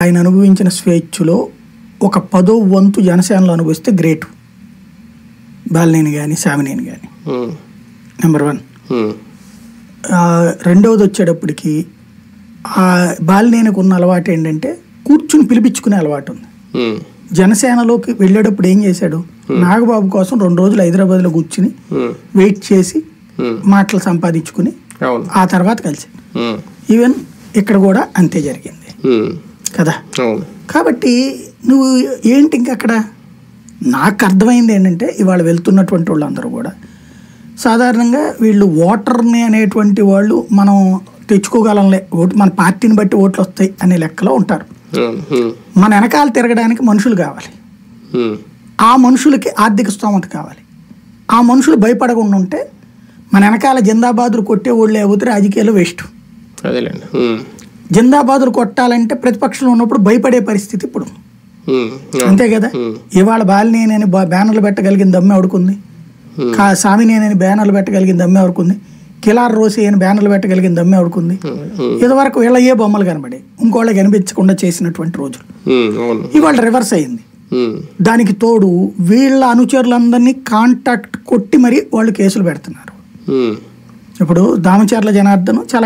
ఆయన అనుభవించిన స్వేచ్ఛలో ఒక 10వ వంతు జనసేనలో అనుభవిస్తే గ్రేట్. బాలినేని కానీ సామినేని కానీ నెంబర్ 1. రెండవది వచ్చేటప్పటికి బాలినేనికి ఉన్న అలవాటు ఏంటంటే కూర్చుని పిలిపించుకునే అలవాటు ఉంది. జనసేనలోకి వెళ్ళేటప్పుడు ఏం చేశాడు, నాగబాబు కోసం 2 రోజులు హైదరాబాద్లో కూర్చుని వెయిట్ చేసి మాటలు సంపాదించుకుని ఆ తర్వాత కలిసి ఈవెన్ ఇక్కడ కూడా అంతే జరిగింది కదా. కాబట్టి నువ్వు ఏంటి ఇంక అక్కడ నాకు అర్థమైంది ఏంటంటే ఇవాళ వెళ్తున్నటువంటి వాళ్ళందరూ కూడా సాధారణంగా వీళ్ళు ఓటర్ని అనేటువంటి వాళ్ళు మనం తెచ్చుకోగలంలే, ఓటు మన పార్టీని బట్టి ఓట్లు వస్తాయి అనే లెక్కలో ఉంటారు. మన వెనకాల తిరగడానికి మనుషులు కావాలి, ఆ మనుషులకి ఆర్థిక స్తోమత కావాలి. ఆ మనుషులు భయపడకుండా ఉంటే మన వెనకాల జిందాబాదులు కొట్టే వాళ్ళు లేకపోతే రాజకీయాలు వేస్ట్. జిందాబాదులు కొట్టాలంటే ప్రతిపక్షంలో ఉన్నప్పుడు భయపడే పరిస్థితి ఇప్పుడు, అంతే కదా. ఇవాళ బాలినేని అని బ్యానర్లు పెట్టగలిగిన దమ్మె ఎవడుకుంది, సామినేని అని బ్యానర్లు పెట్టగలిగిన దమ్మె ఎవడుకుంది, కిలార్ రోసి అని బ్యానర్లు పెట్టగలిగిన దమ్మె ఎవడుకుంది. ఇదివరకు వీళ్ళ ఏ బొమ్మలు కనబడి ఇంకోళ్ళకి కనిపించకుండా చేసినటువంటి రోజులు ఇవాళ రివర్స్ అయింది. దానికి తోడు వీళ్ళ అనుచరులందరినీ కాంటాక్ట్ కొట్టి మరి వాళ్ళు కేసులు పెడుతున్నారు. ఇప్పుడు దామచర్ల జనార్దన్ చాలా